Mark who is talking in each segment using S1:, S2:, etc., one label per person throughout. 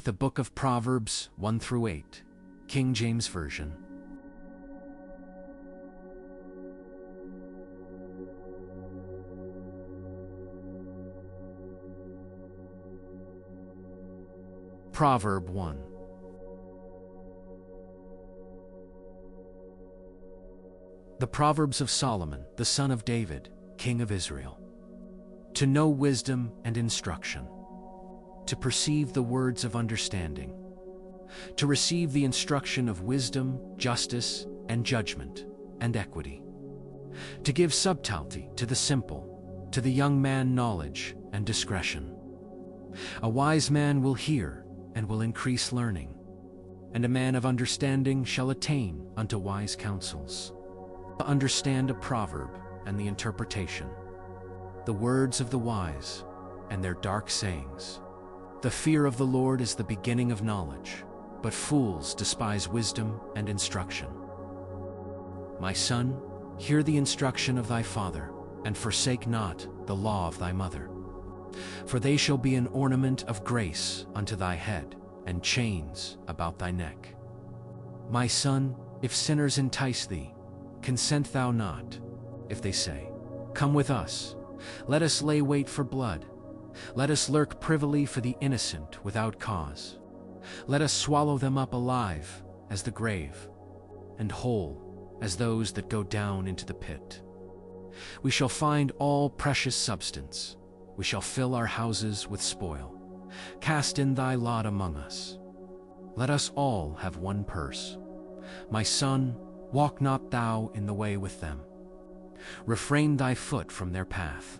S1: the book of Proverbs 1 through 8, King James Version. Proverb 1. The Proverbs of Solomon, the son of David, king of Israel. To know wisdom and instruction, to perceive the words of understanding, to receive the instruction of wisdom, justice, and judgment, and equity, to give subtlety to the simple, to the young man knowledge and discretion. A wise man will hear and will increase learning, and a man of understanding shall attain unto wise counsels. To understand a proverb and the interpretation, the words of the wise and their dark sayings. The fear of the Lord is the beginning of knowledge, but fools despise wisdom and instruction. My son, hear the instruction of thy father, and forsake not the law of thy mother. For they shall be an ornament of grace unto thy head, and chains about thy neck. My son, if sinners entice thee, consent thou not. If they say, Come with us, let us lay wait for blood. Let us lurk privily for the innocent without cause. Let us swallow them up alive as the grave, and whole as those that go down into the pit. We shall find all precious substance. We shall fill our houses with spoil. Cast in thy lot among us. Let us all have one purse. My son, walk not thou in the way with them. Refrain thy foot from their path.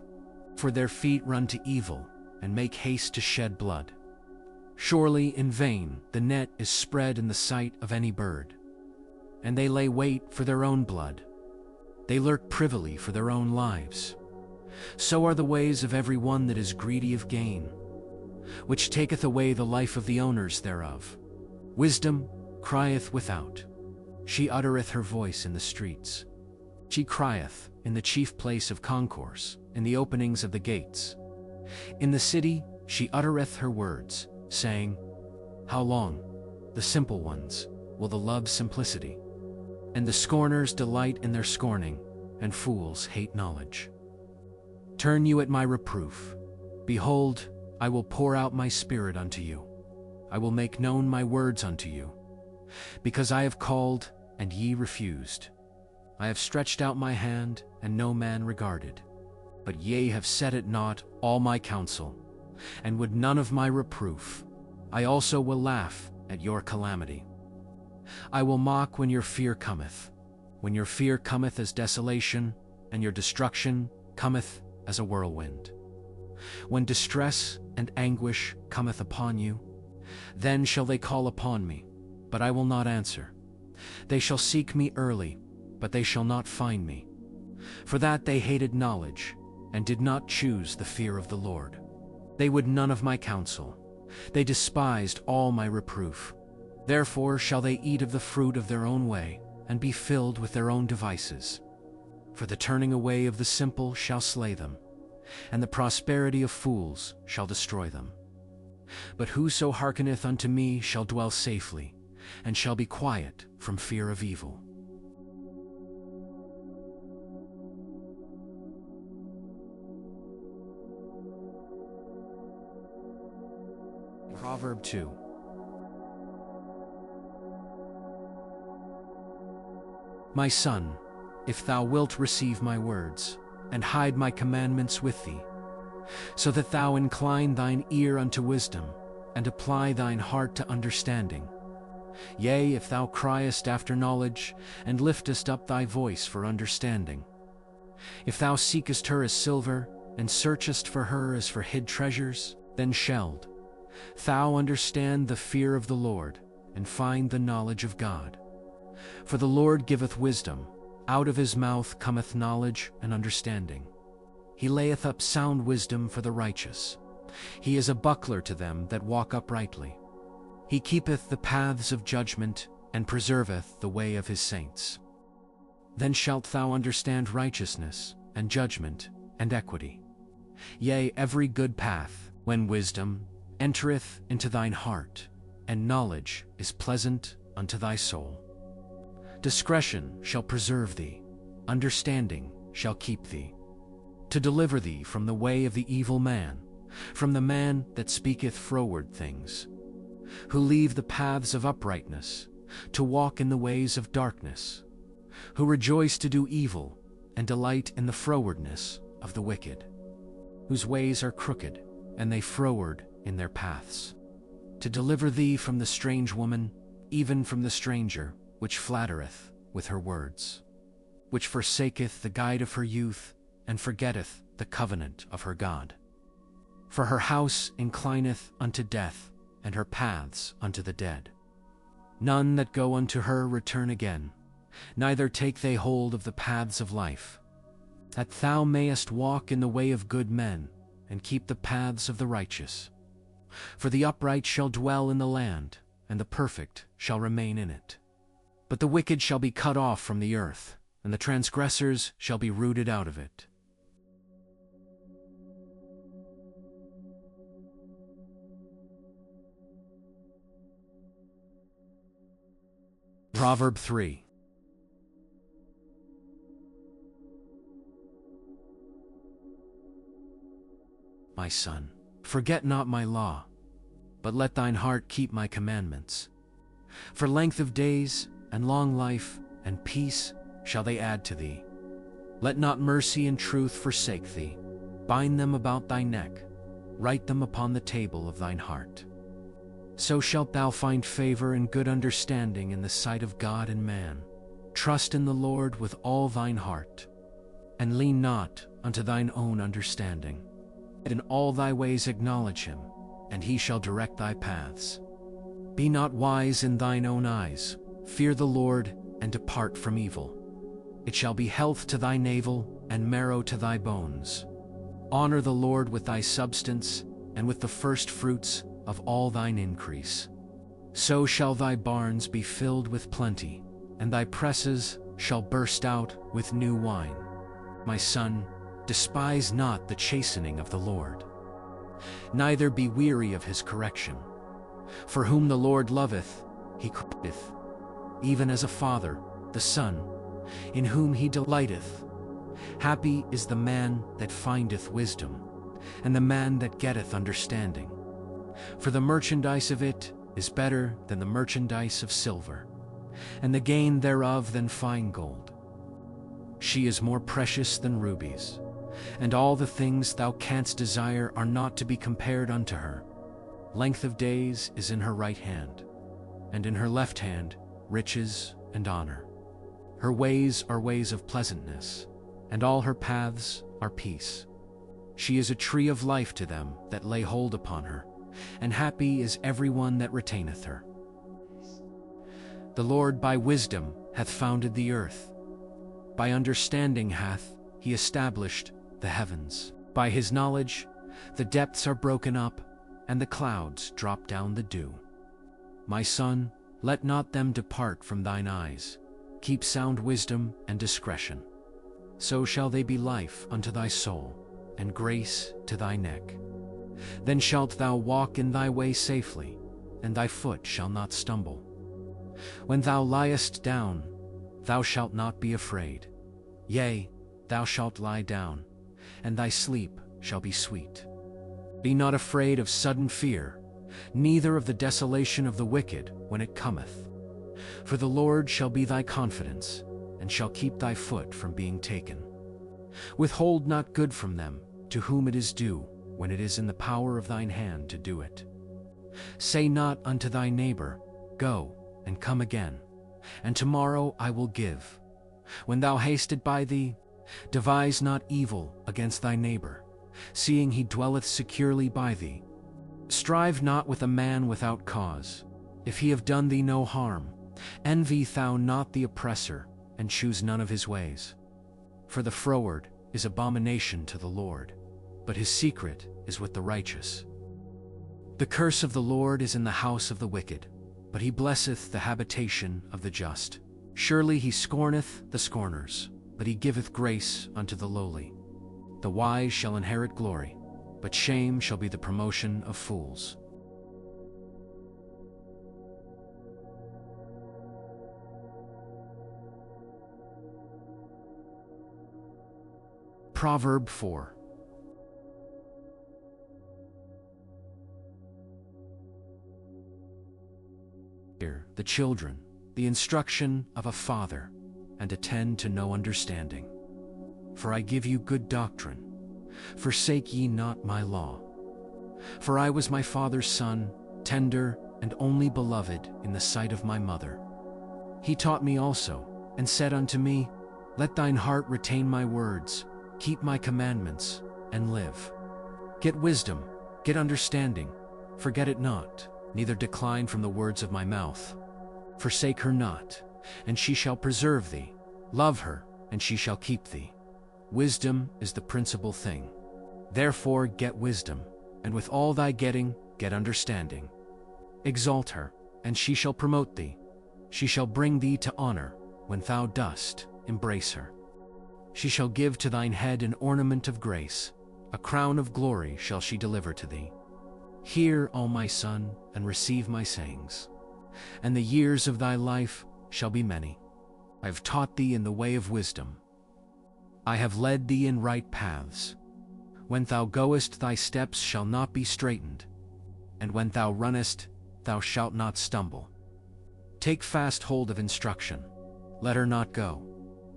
S1: For their feet run to evil, and make haste to shed blood. Surely in vain the net is spread in the sight of any bird, and they lay wait for their own blood. They lurk privily for their own lives. So are the ways of every one that is greedy of gain, which taketh away the life of the owners thereof. Wisdom crieth without. She uttereth her voice in the streets. She crieth in the chief place of concourse, in the openings of the gates. In the city she uttereth her words, saying, How long, the simple ones, will the love simplicity? And the scorners delight in their scorning, and fools hate knowledge. Turn you at my reproof. Behold, I will pour out my spirit unto you. I will make known my words unto you. Because I have called, and ye refused. I have stretched out my hand, and no man regarded. But ye have set at naught all my counsel, and would none of my reproof. I also will laugh at your calamity. I will mock when your fear cometh, when your fear cometh as desolation, and your destruction cometh as a whirlwind. When distress and anguish cometh upon you, then shall they call upon me, but I will not answer. They shall seek me early, but they shall not find me. For that they hated knowledge, and did not choose the fear of the Lord. They would none of my counsel. They despised all my reproof. Therefore shall they eat of the fruit of their own way, and be filled with their own devices. For the turning away of the simple shall slay them, and the prosperity of fools shall destroy them. But whoso hearkeneth unto me shall dwell safely, and shall be quiet from fear of evil. Proverb 2. My son, if thou wilt receive my words, and hide my commandments with thee, so that thou incline thine ear unto wisdom, and apply thine heart to understanding. Yea, if thou criest after knowledge, and liftest up thy voice for understanding. If thou seekest her as silver, and searchest for her as for hid treasures, then shalt thou understand the fear of the Lord, and find the knowledge of God. For the Lord giveth wisdom, out of his mouth cometh knowledge and understanding. He layeth up sound wisdom for the righteous. He is a buckler to them that walk uprightly. He keepeth the paths of judgment, and preserveth the way of his saints. Then shalt thou understand righteousness, and judgment, and equity. Yea, every good path, when wisdom entereth into thine heart, and knowledge is pleasant unto thy soul. Discretion shall preserve thee, understanding shall keep thee, to deliver thee from the way of the evil man, from the man that speaketh froward things, who leave the paths of uprightness, to walk in the ways of darkness, who rejoice to do evil, and delight in the frowardness of the wicked, whose ways are crooked, and they froward in their paths, to deliver thee from the strange woman, even from the stranger, which flattereth with her words, which forsaketh the guide of her youth, and forgetteth the covenant of her God. For her house inclineth unto death, and her paths unto the dead. None that go unto her return again, neither take they hold of the paths of life, that thou mayest walk in the way of good men, and keep the paths of the righteous. For the upright shall dwell in the land, and the perfect shall remain in it. But the wicked shall be cut off from the earth, and the transgressors shall be rooted out of it. Proverb 3. My son, forget not my law, but let thine heart keep my commandments. For length of days, and long life, and peace shall they add to thee. Let not mercy and truth forsake thee. Bind them about thy neck, write them upon the table of thine heart. So shalt thou find favor and good understanding in the sight of God and man. Trust in the Lord with all thine heart, and lean not unto thine own understanding. In all thy ways acknowledge him, and he shall direct thy paths. Be not wise in thine own eyes. Fear the Lord, and depart from evil. It shall be health to thy navel, and marrow to thy bones. Honor the Lord with thy substance, and with the first fruits of all thine increase. So shall thy barns be filled with plenty, and thy presses shall burst out with new wine. My son, despise not the chastening of the Lord, neither be weary of his correction. For whom the Lord loveth, he correcteth, even as a father the son, in whom he delighteth. Happy is the man that findeth wisdom, and the man that getteth understanding. For the merchandise of it is better than the merchandise of silver, and the gain thereof than fine gold. She is more precious than rubies, and all the things thou canst desire are not to be compared unto her. Length of days is in her right hand, and in her left hand riches and honor. Her ways are ways of pleasantness, and all her paths are peace. She is a tree of life to them that lay hold upon her, and happy is every one that retaineth her. The Lord by wisdom hath founded the earth. By understanding hath he established the heavens. By his knowledge the depths are broken up, and the clouds drop down the dew. My son, let not them depart from thine eyes. Keep sound wisdom and discretion. So shall they be life unto thy soul, and grace to thy neck. Then shalt thou walk in thy way safely, and thy foot shall not stumble. When thou liest down, thou shalt not be afraid. Yea, thou shalt lie down, and thy sleep shall be sweet. Be not afraid of sudden fear, neither of the desolation of the wicked when it cometh. For the Lord shall be thy confidence, and shall keep thy foot from being taken. Withhold not good from them, to whom it is due, when it is in the power of thine hand to do it. Say not unto thy neighbor, Go, and come again, and tomorrow I will give. When thou hasted by thee, devise not evil against thy neighbor, seeing he dwelleth securely by thee. Strive not with a man without cause, if he have done thee no harm. Envy thou not the oppressor, and choose none of his ways. For the froward is abomination to the Lord, but his secret is with the righteous. The curse of the Lord is in the house of the wicked, but he blesseth the habitation of the just. Surely he scorneth the scorners, but he giveth grace unto the lowly. The wise shall inherit glory, but shame shall be the promotion of fools. Proverb 4. Hear the children, the instruction of a father, and attend to no understanding. For I give you good doctrine. Forsake ye not my law. For I was my father's son, tender and only beloved in the sight of my mother. He taught me also, and said unto me, Let thine heart retain my words, keep my commandments, and live. Get wisdom, get understanding, forget it not, neither decline from the words of my mouth. Forsake her not, and she shall preserve thee. Love her, and she shall keep thee. Wisdom is the principal thing. Therefore get wisdom, and with all thy getting, get understanding. Exalt her, and she shall promote thee. She shall bring thee to honor, when thou dost embrace her. She shall give to thine head an ornament of grace, a crown of glory shall she deliver to thee. Hear, O my son, and receive my sayings, and the years of thy life shall be many. I have taught thee in the way of wisdom. I have led thee in right paths. When thou goest, thy steps shall not be straitened, and when thou runnest, thou shalt not stumble. Take fast hold of instruction. Let her not go.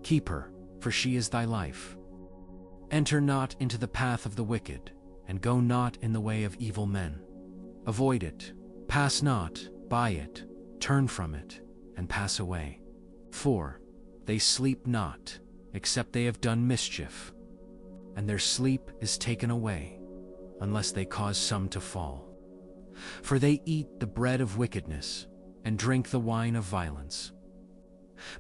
S1: Keep her, for she is thy life. Enter not into the path of the wicked, and go not in the way of evil men. Avoid it, pass not by it, turn from it, and pass away. For they sleep not, except they have done mischief, and their sleep is taken away, unless they cause some to fall. For they eat the bread of wickedness, and drink the wine of violence.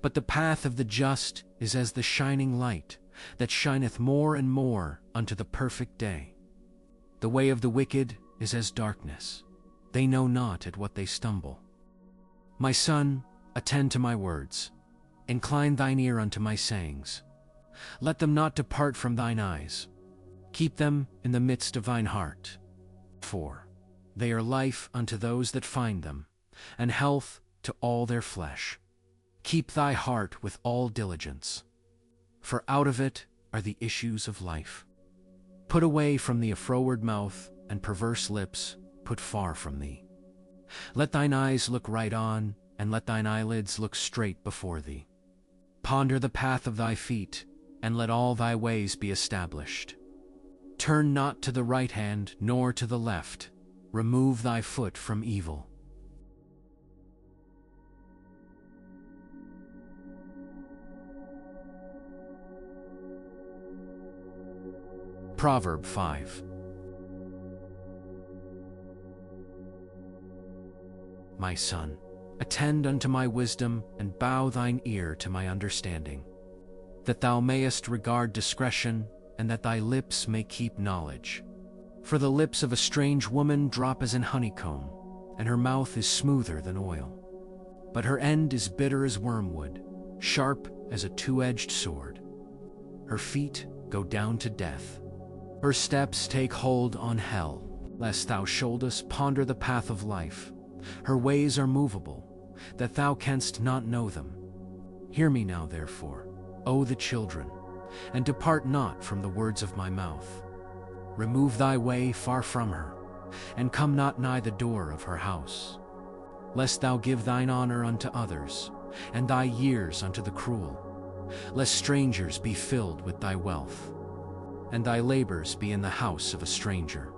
S1: But the path of the just is as the shining light, that shineth more and more unto the perfect day. The way of the wicked is as darkness. They know not at what they stumble. My son, attend to my words. Incline thine ear unto my sayings. Let them not depart from thine eyes. Keep them in the midst of thine heart. For they are life unto those that find them, and health to all their flesh. Keep thy heart with all diligence, for out of it are the issues of life. Put away from thee a froward mouth, and perverse lips put far from thee. Let thine eyes look right on, and let thine eyelids look straight before thee. Ponder the path of thy feet, and let all thy ways be established. Turn not to the right hand, nor to the left. Remove thy foot from evil. Proverb 5. My son, attend unto my wisdom, and bow thine ear to my understanding, that thou mayest regard discretion, and that thy lips may keep knowledge. For the lips of a strange woman drop as an honeycomb, and her mouth is smoother than oil. But her end is bitter as wormwood, sharp as a two-edged sword. Her feet go down to death. Her steps take hold on hell, lest thou shouldest ponder the path of life. Her ways are movable, that thou canst not know them. Hear me now, therefore, O the children, and depart not from the words of my mouth. Remove thy way far from her, and come not nigh the door of her house. Lest thou give thine honor unto others, and thy years unto the cruel. Lest strangers be filled with thy wealth, and thy labors be in the house of a stranger.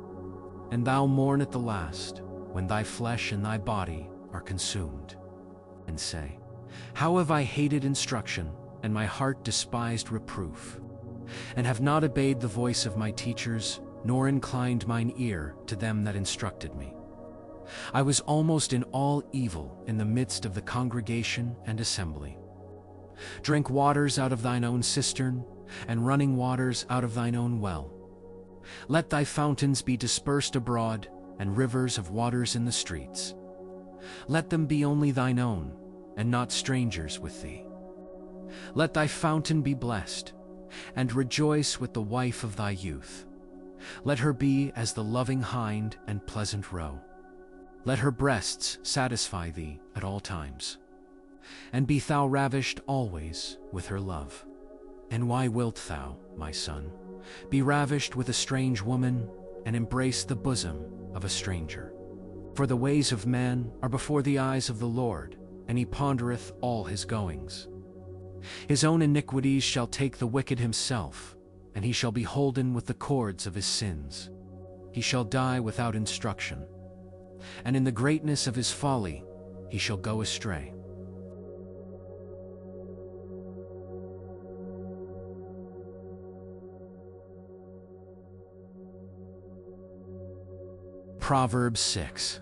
S1: And thou mourn at the last, when thy flesh and thy body are consumed. And say, How have I hated instruction, and my heart despised reproof, and have not obeyed the voice of my teachers, nor inclined mine ear to them that instructed me. I was almost in all evil in the midst of the congregation and assembly. Drink waters out of thine own cistern, and running waters out of thine own well. Let thy fountains be dispersed abroad, and rivers of waters in the streets. Let them be only thine own, and not strangers with thee. Let thy fountain be blessed, and rejoice with the wife of thy youth. Let her be as the loving hind and pleasant roe. Let her breasts satisfy thee at all times, and be thou ravished always with her love. And why wilt thou, my son, Be ravished with a strange woman, and embrace the bosom of a stranger. For the ways of man are before the eyes of the Lord, and he pondereth all his goings. His own iniquities shall take the wicked himself, and he shall be holden with the cords of his sins. He shall die without instruction, and in the greatness of his folly he shall go astray. Proverbs 6.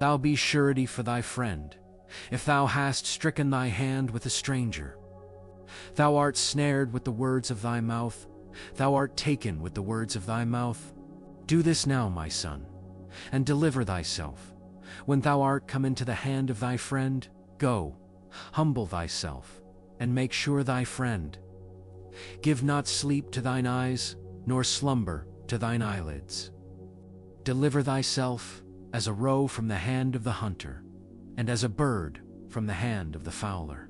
S1: Thou be surety for thy friend, if thou hast stricken thy hand with a stranger. Thou art snared with the words of thy mouth, thou art taken with the words of thy mouth. Do this now, my son, and deliver thyself. When thou art come into the hand of thy friend, go, humble thyself, and make sure thy friend. Give not sleep to thine eyes, nor slumber to thine eyelids. Deliver thyself as a roe from the hand of the hunter, and as a bird from the hand of the fowler.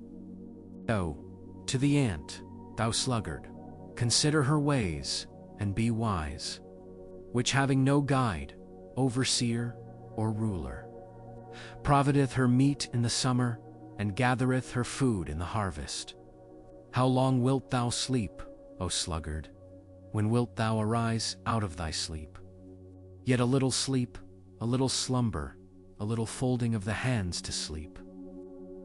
S1: Go to the ant, thou sluggard, consider her ways, and be wise, which having no guide, overseer, or ruler, provideth her meat in the summer, and gathereth her food in the harvest. How long wilt thou sleep, O sluggard? When wilt thou arise out of thy sleep? Yet a little sleep, a little slumber, a little folding of the hands to sleep.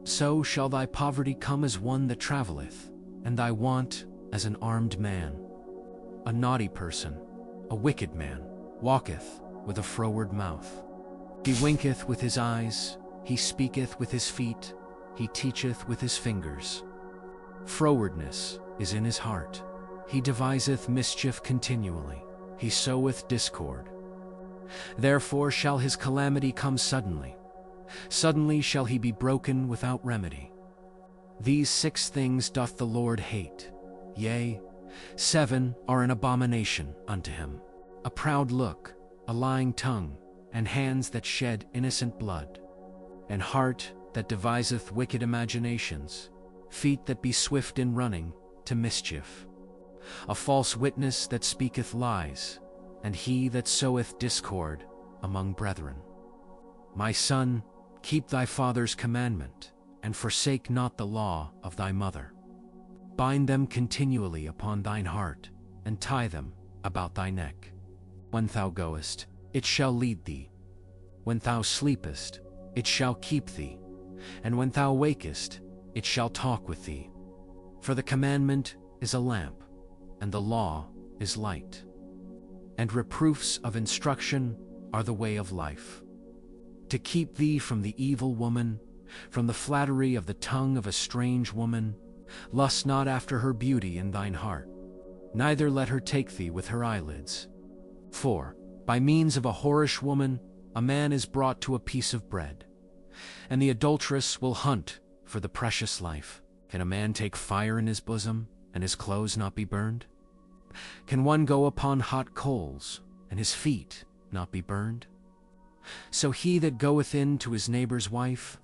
S1: So shall thy poverty come as one that travelleth, and thy want as an armed man. A naughty person, a wicked man, walketh with a froward mouth. He winketh with his eyes, he speaketh with his feet, he teacheth with his fingers. Frowardness is in his heart. He deviseth mischief continually. He soweth discord. Therefore shall his calamity come suddenly. Suddenly shall he be broken without remedy. These 6 things doth the Lord hate. Yea, 7 are an abomination unto him: a proud look, a lying tongue, and hands that shed innocent blood, an heart that deviseth wicked imaginations, feet that be swift in running to mischief, a false witness that speaketh lies, and he that soweth discord among brethren. My son, keep thy father's commandment, and forsake not the law of thy mother. Bind them continually upon thine heart, and tie them about thy neck. When thou goest, it shall lead thee. When thou sleepest, it shall keep thee. And when thou wakest, it shall talk with thee. For the commandment is a lamp, and the law is light. And reproofs of instruction are the way of life. To keep thee from the evil woman, from the flattery of the tongue of a strange woman, lust not after her beauty in thine heart, neither let her take thee with her eyelids. For, by means of a whorish woman, a man is brought to a piece of bread, and the adulteress will hunt for the precious life. Can a man take fire in his bosom, and his clothes not be burned? Can one go upon hot coals, and his feet not be burned? So he that goeth in to his neighbor's wife,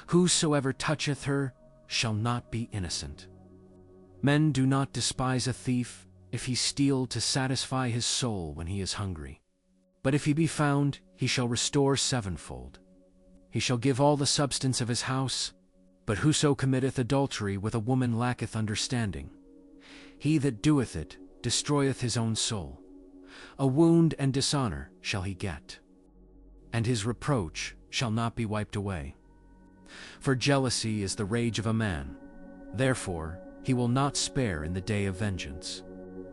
S1: whosoever toucheth her, shall not be innocent. Men do not despise a thief, if he steal to satisfy his soul when he is hungry. But if he be found, he shall restore sevenfold. He shall give all the substance of his house. But whoso committeth adultery with a woman lacketh understanding. He that doeth it destroyeth his own soul. A wound and dishonor shall he get, and his reproach shall not be wiped away. For jealousy is the rage of a man. Therefore he will not spare in the day of vengeance.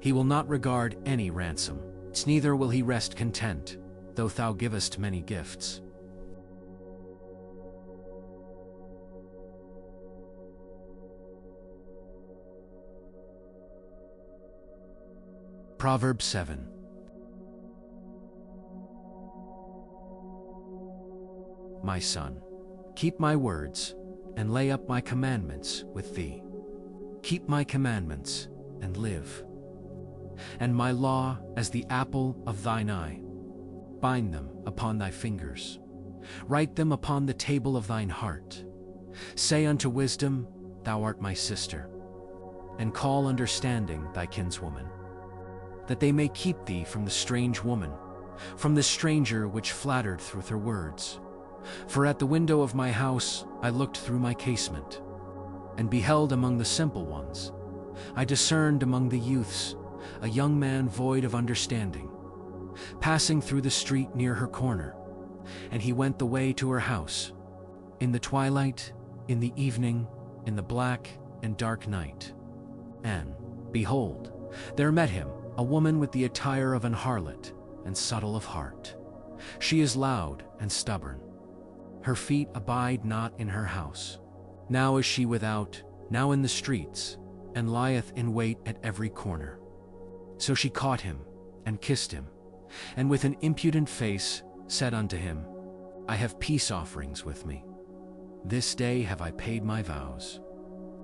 S1: He will not regard any ransom, neither will he rest content, though thou givest many gifts. Proverbs 7. My son, keep my words, and lay up my commandments with thee. Keep my commandments, and live. And my law as the apple of thine eye. Bind them upon thy fingers. Write them upon the table of thine heart. Say unto wisdom, thou art my sister, and call understanding thy kinswoman, that they may keep thee from the strange woman, from the stranger which flattered through her words. For at the window of my house I looked through my casement, and beheld among the simple ones, I discerned among the youths, a young man void of understanding, passing through the street near her corner, and he went the way to her house, in the twilight, in the evening, in the black and dark night. And, behold, there met him a woman with the attire of an harlot, and subtle of heart. She is loud and stubborn. Her feet abide not in her house. Now is she without, now in the streets, and lieth in wait at every corner. So she caught him, and kissed him, and with an impudent face said unto him, I have peace offerings with me. This day have I paid my vows.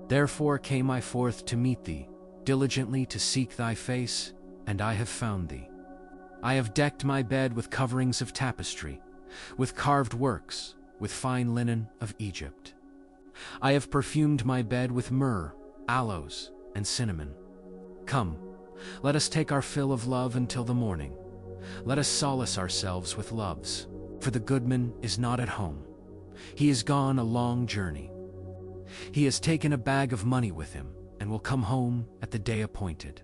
S1: Therefore came I forth to meet thee, diligently to seek thy face, and I have found thee. I have decked my bed with coverings of tapestry, with carved works, with fine linen of Egypt. I have perfumed my bed with myrrh, aloes, and cinnamon. Come, let us take our fill of love until the morning. Let us solace ourselves with loves, for the goodman is not at home. He is gone a long journey. He has taken a bag of money with him, and will come home at the day appointed.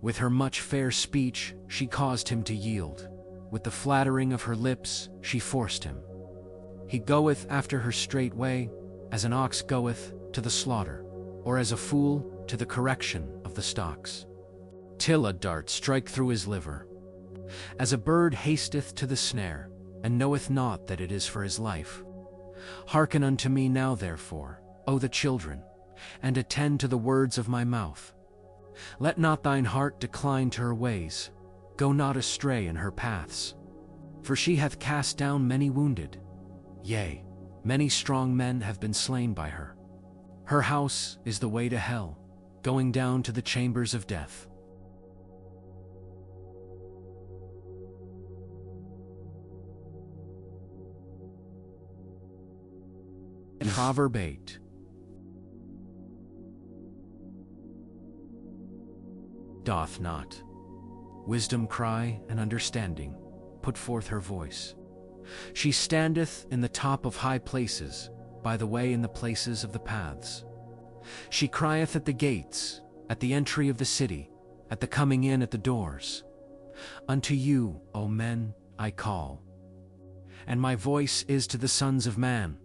S1: With her much fair speech she caused him to yield. With the flattering of her lips she forced him. He goeth after her straightway, as an ox goeth to the slaughter, or as a fool to the correction of the stocks, till a dart strike through his liver. As a bird hasteth to the snare, and knoweth not that it is for his life. Hearken unto me now therefore, O the children, and attend to the words of my mouth. Let not thine heart decline to her ways, go not astray in her paths. For she hath cast down many wounded, yea, many strong men have been slain by her. Her house is the way to hell, going down to the chambers of death. Proverb 8. Doth not wisdom cry, and understanding put forth her voice? She standeth in the top of high places, by the way in the places of the paths. She crieth at the gates, at the entry of the city, at the coming in at the doors. Unto you, O men, I call, and my voice is to the sons of man.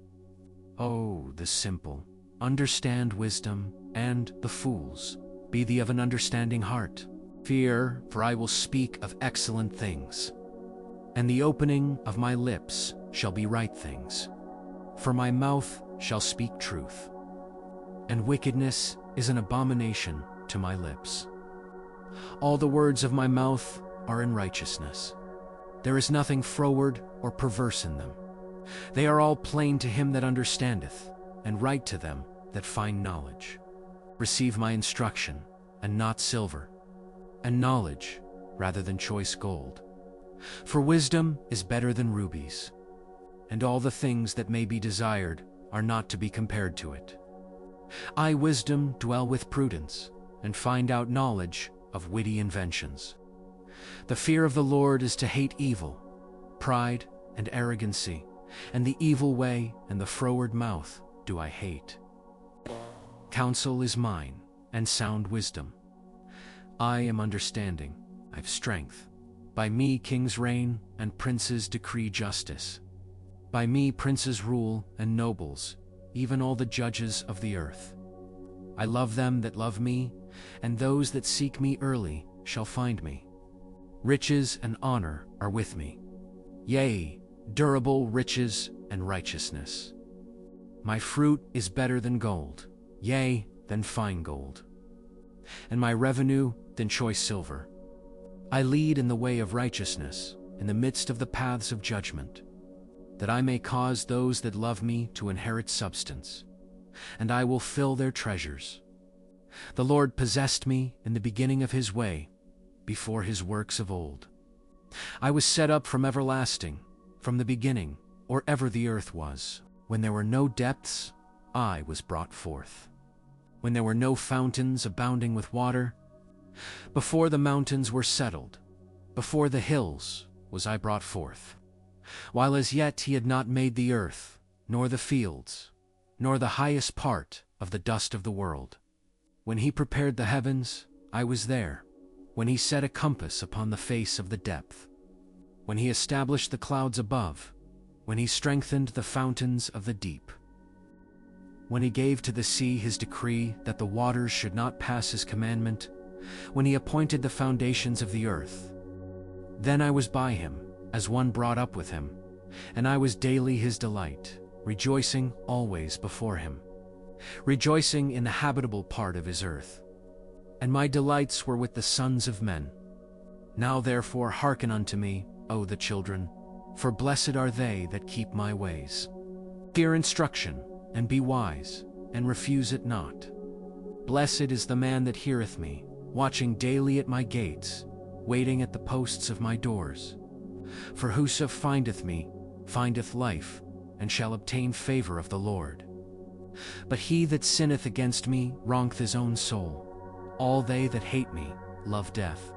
S1: O the simple, understand wisdom, and the fools, be thee of an understanding heart. Fear, for I will speak of excellent things, and the opening of my lips shall be right things. For my mouth shall speak truth, and wickedness is an abomination to my lips. All the words of my mouth are in righteousness. There is nothing froward or perverse in them. They are all plain to him that understandeth, and right to them that find knowledge. Receive my instruction, and not silver, and knowledge rather than choice gold. For wisdom is better than rubies, and all the things that may be desired are not to be compared to it. I, wisdom, dwell with prudence, and find out knowledge of witty inventions. The fear of the Lord is to hate evil, pride and arrogancy, and the evil way and the froward mouth do I hate. Counsel is mine, and sound wisdom. I am understanding, I have strength. By me kings reign, and princes decree justice. By me princes rule, and nobles, even all the judges of the earth. I love them that love me, and those that seek me early shall find me. Riches and honor are with me, yea, durable riches and righteousness. My fruit is better than gold, yea, than fine gold, and my revenue than choice silver. I lead in the way of righteousness, in the midst of the paths of judgment, that I may cause those that love me to inherit substance, and I will fill their treasures. The Lord possessed me in the beginning of his way, before his works of old. I was set up from everlasting, from the beginning, or ever the earth was. When there were no depths, I was brought forth. when there were no fountains abounding with water? Before the mountains were settled, before the hills was I brought forth. While as yet he had not made the earth, nor the fields, nor the highest part of the dust of the world. When he prepared the heavens, I was there. When he set a compass upon the face of the depth. When he established the clouds above. When he strengthened the fountains of the deep. When he gave to the sea his decree that the waters should not pass his commandment. When he appointed the foundations of the earth. Then I was by him, as one brought up with him, and I was daily his delight, rejoicing always before him, rejoicing in the habitable part of his earth. And my delights were with the sons of men. Now therefore hearken unto me, O the children, for blessed are they that keep my ways. Fear instruction, and be wise, and refuse it not. Blessed is the man that heareth me, watching daily at my gates, waiting at the posts of my doors. For whoso findeth me, findeth life, and shall obtain favor of the Lord. But he that sinneth against me wrongeth his own soul. All they that hate me love death.